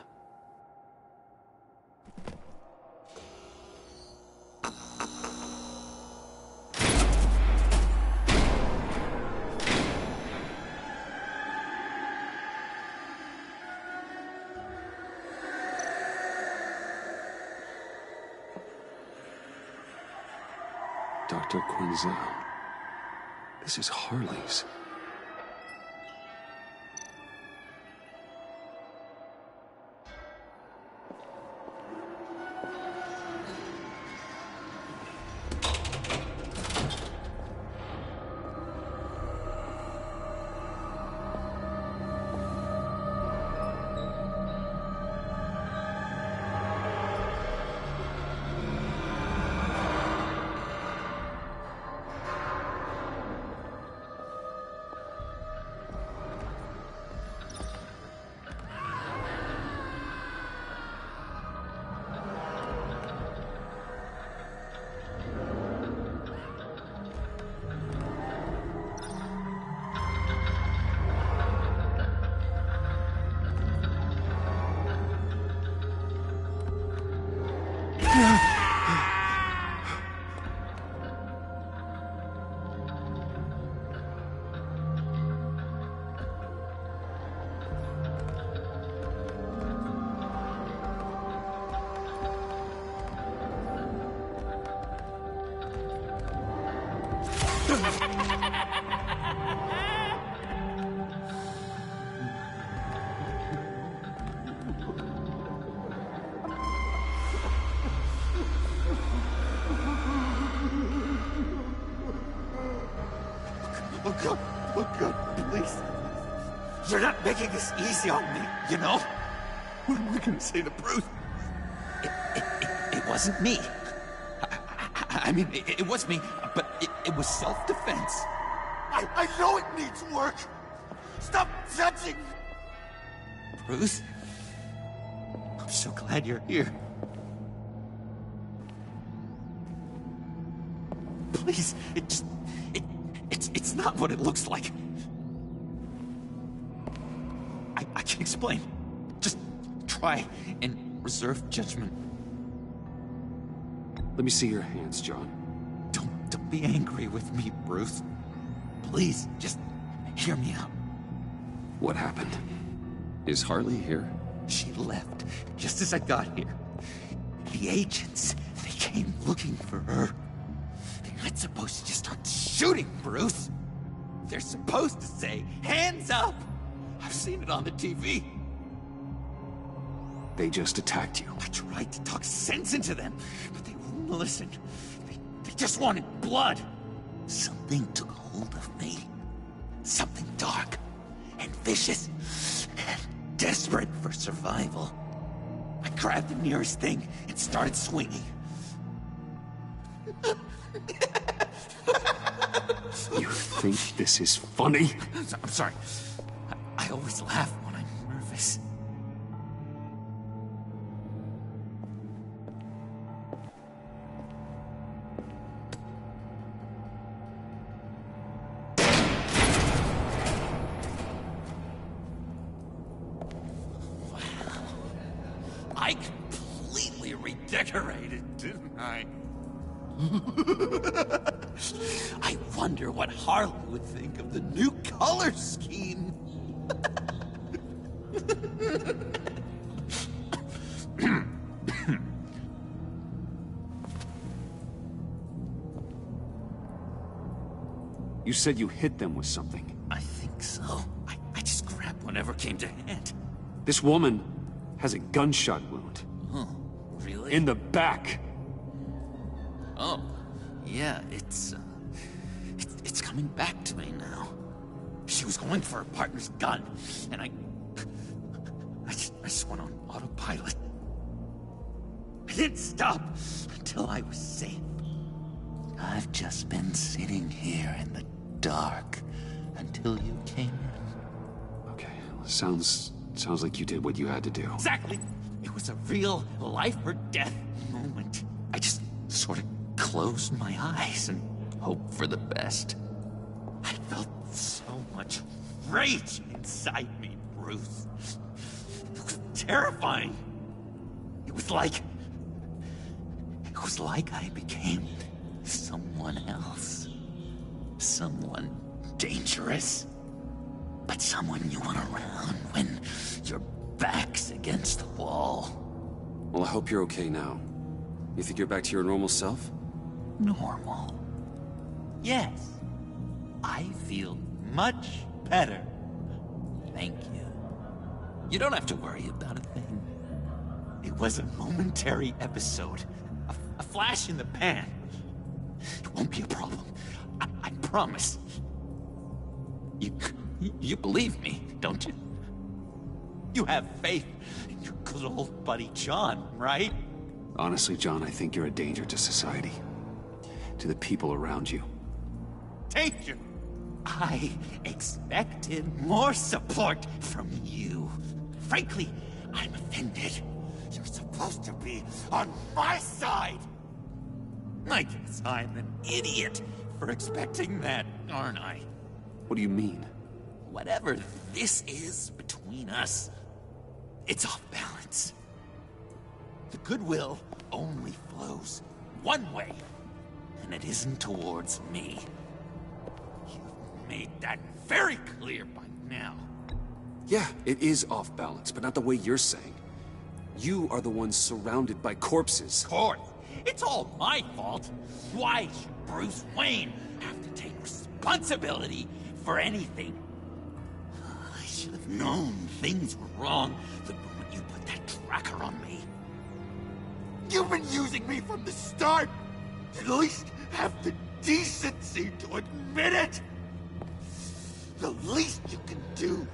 Dr. Quinzel. This is Harley's. Oh God, please. You're not making this easy on me, you know? What am I gonna say to Bruce? It wasn't me. I mean, it was me, but it was self-defense. I know it needs work. Stop judging. Bruce, I'm so glad you're here. Please, it's not what it looks like. I can explain. Just try and reserve judgment. Let me see your hands, John. Don't be angry with me, Bruce. Please, just hear me out. What happened? Is Harley here? She left just as I got here. The agents, they came looking for her. They're not supposed to just start shooting, Bruce. They're supposed to say, hands up! I've seen it on the TV. They just attacked you. I tried to talk sense into them, but they wouldn't listen. They just wanted blood. Something took hold of me. Something dark and vicious and desperate for survival. I grabbed the nearest thing and started swinging. You think this is funny? I'm sorry. I always laugh when I'm nervous. I completely redecorated, didn't I? I wonder what Harley would think of the new color scheme. You said you hit them with something. I think so. I just grabbed whatever came to hand. This woman has a gunshot wound. Oh, really? In the back. Oh, yeah, it's coming back to me now. She was going for her partner's gun, and I just went on autopilot. I didn't stop until I was safe. I've just been sitting here in the dark until you came in. Okay, sounds like you did what you had to do. Exactly. It was a real life or death moment. I just sort of closed my eyes and hoped for the best. I felt so much rage inside me, Bruce. terrifying. It was like I became someone else. Someone dangerous. But someone you want around when your back's against the wall. Well, I hope you're okay now. You think you're back to your normal self? Normal? Yes. I feel much better. Thank you. You don't have to worry about a thing. It was a momentary episode. A flash in the pan. It won't be a problem. I promise. You believe me, don't you? You have faith in your good old buddy John, right? Honestly, John, I think you're a danger to society. To the people around you. Danger? I expected more support from you. Frankly, I'm offended. You're supposed to be on my side. I guess I'm an idiot for expecting that, aren't I? What do you mean? Whatever this is between us, it's off balance. The goodwill only flows one way, and it isn't towards me. You've made that very clear by now. Yeah, it is off balance, but not the way you're saying. You are the ones surrounded by corpses. Of course. It's all my fault. Why should Bruce Wayne have to take responsibility for anything? I should have known things were wrong the moment you put that tracker on me. You've been using me from the start! At least have the decency to admit it! The least you can do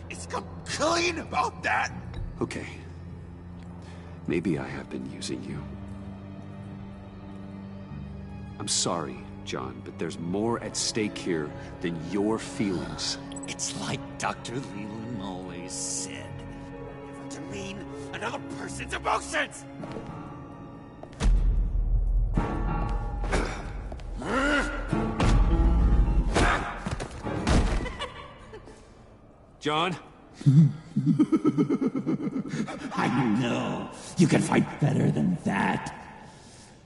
is come clean about that! Okay. Maybe I have been using you. I'm sorry, John, but there's more at stake here than your feelings. It's like Dr. Leland always said. Never demean another person's emotions! John? I know. You can fight better than that.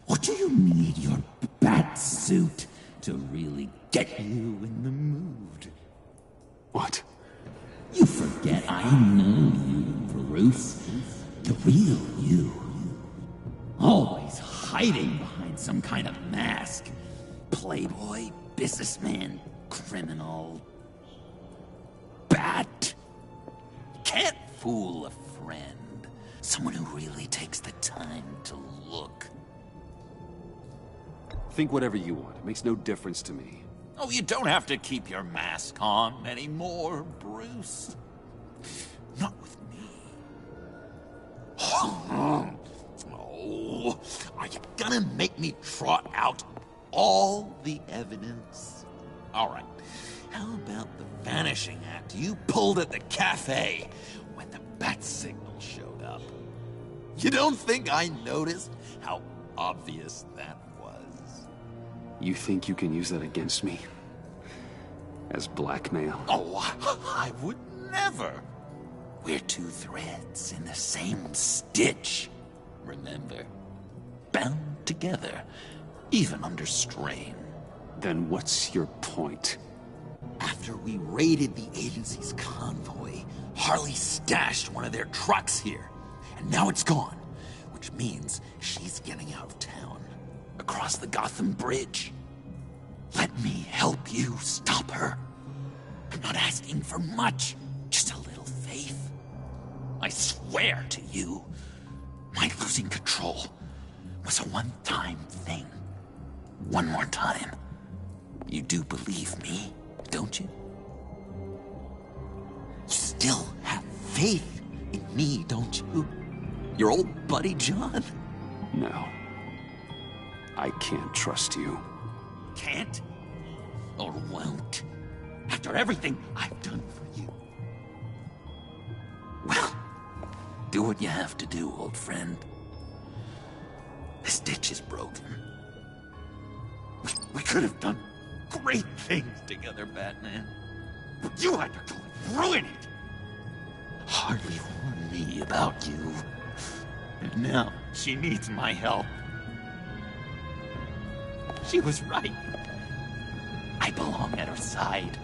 Or do you need your bat suit to really get you in the mood? What? You forget I know you, Bruce. The real you. Always hiding behind some kind of mask. Playboy, businessman, criminal. Bat. Can't fool a friend. Someone who really takes the time to look. Think whatever you want. It makes no difference to me. Oh, you don't have to keep your mask on anymore, Bruce. Not with me. Oh, are you gonna make me trot out all the evidence? All right. How about the vanishing act you pulled at the cafe when the bat signal showed up? You don't think I noticed how obvious that was? You think you can use that against me? As blackmail? Oh, I would never. We're two threads in the same stitch. Remember? Bound together, even under strain. Then what's your point? After we raided the agency's convoy, Harley stashed one of their trucks here. And now it's gone, which means she's getting out of town. Across the Gotham Bridge. Let me help you stop her. I'm not asking for much, just a little faith. I swear to you, my losing control was a one-time thing. One more time. You do believe me, don't you? You still have faith in me, don't you? Your old buddy John? No. I can't trust you. Can't? Or won't? After everything I've done for you. Well, do what you have to do, old friend. This ditch is broken. We could have done great things together, Batman. But you had to go and ruin it. Hardly warned me about you. And now she needs my help. She was right. I belong at her side.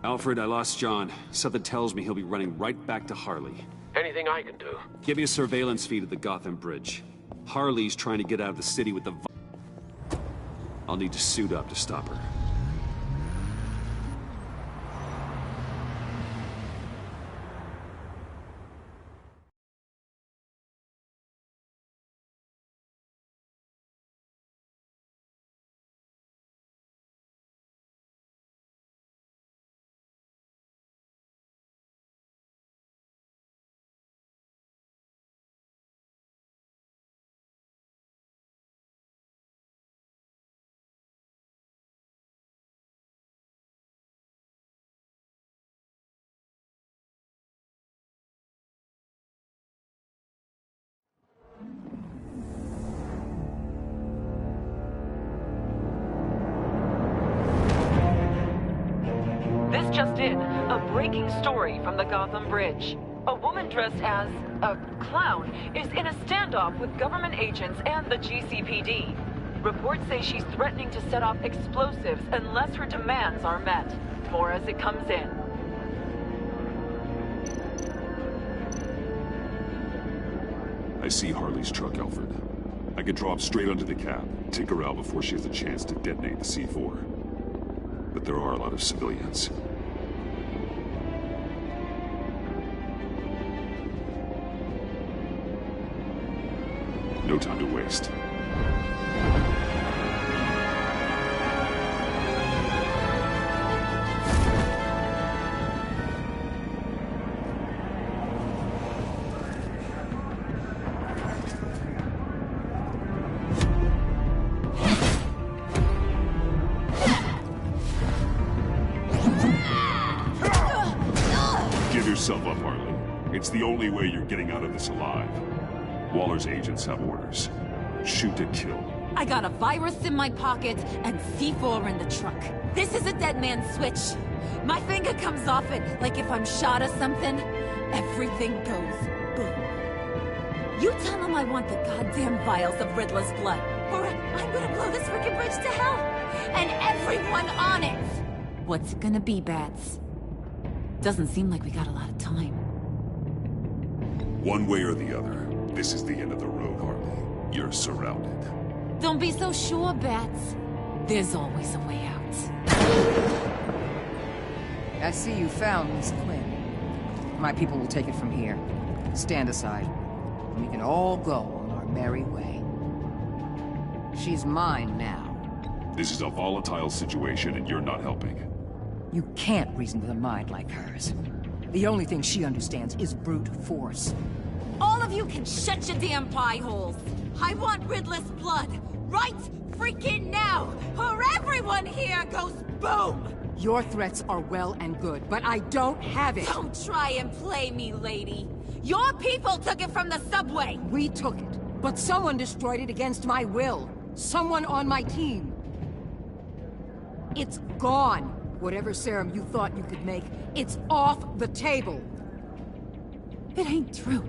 Alfred, I lost John. Something tells me he'll be running right back to Harley. Anything I can do? Give me a surveillance feed at the Gotham Bridge. Harley's trying to get out of the city with the... I'll need to suit up to stop her. This just in, a breaking story from the Gotham Bridge. A woman dressed as a clown is in a standoff with government agents and the GCPD. Reports say she's threatening to set off explosives unless her demands are met. More as it comes in. I see Harley's truck, Alfred. I can drop straight onto the cab, take her out before she has a chance to detonate the C4. But there are a lot of civilians. No time to waste. Give yourself up, Harley. It's the only way you're getting out of this alive. Waller's agents have orders. Shoot to kill. I got a virus in my pocket and C4 in the truck. This is a dead man's switch. My finger comes off it, like if I'm shot or something. Everything goes boom. You tell him I want the goddamn vials of Riddler's blood, or I'm gonna blow this frickin' bridge to hell, and everyone on it! What's it gonna be, Bats? Doesn't seem like we got a lot of time. One way or the other, this is the end of the road, Harley. You're surrounded. Don't be so sure, Bats. There's always a way out. I see you found Miss Quinn. My people will take it from here. Stand aside. We can all go on our merry way. She's mine now. This is a volatile situation and you're not helping. You can't reason with a mind like hers. The only thing she understands is brute force. All of you can shut your damn pie holes. I want Riddler's blood. Right freaking now, or everyone here goes boom! Your threats are well and good, but I don't have it! Don't try and play me, lady. Your people took it from the subway! We took it, but someone destroyed it against my will. Someone on my team. It's gone. Whatever serum you thought you could make, it's off the table. It ain't true.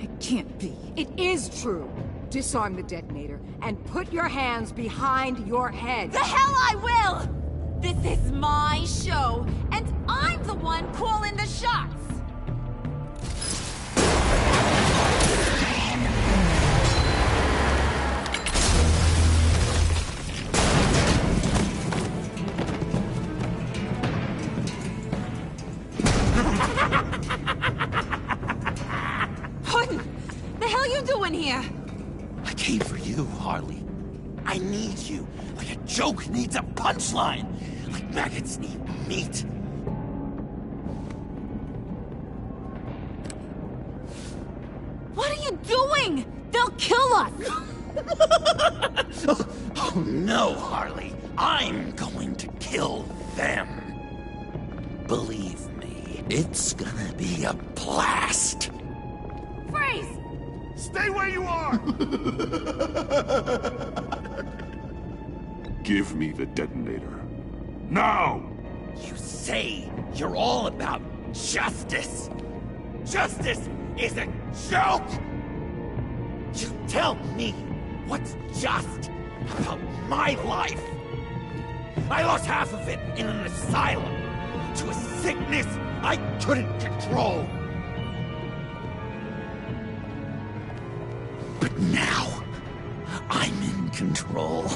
It can't be. It is true. Disarm the detonator and put your hands behind your head. The hell I will! This is my show, and I'm the one calling the shots! What the hell you doing here? I came for you, Harley. I need you, like a joke needs a punchline, like maggots need meat. What are you doing? They'll kill us! Oh no, Harley. I'm going to kill them. Believe me, It's gonna be a blast. Freeze! Stay where you are! Give me the detonator. Now! You say you're all about justice. Justice is a joke! You tell me what's just about my life. I lost half of it in an asylum to a sickness I couldn't control. But now, I'm in control.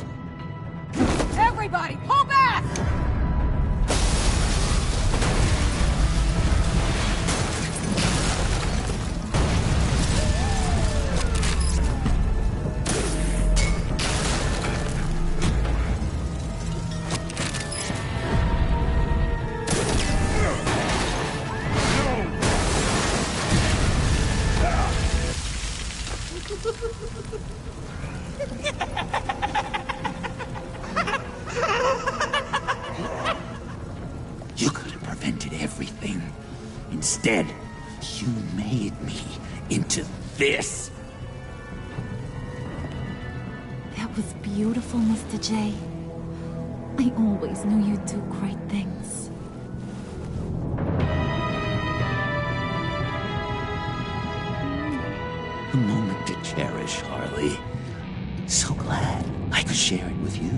Everybody, pull back! You could have prevented everything. Instead, you made me into this. That was beautiful, Mr. J. I always knew you'd do great things. A moment to cherish, Harley. So glad I could share it with you.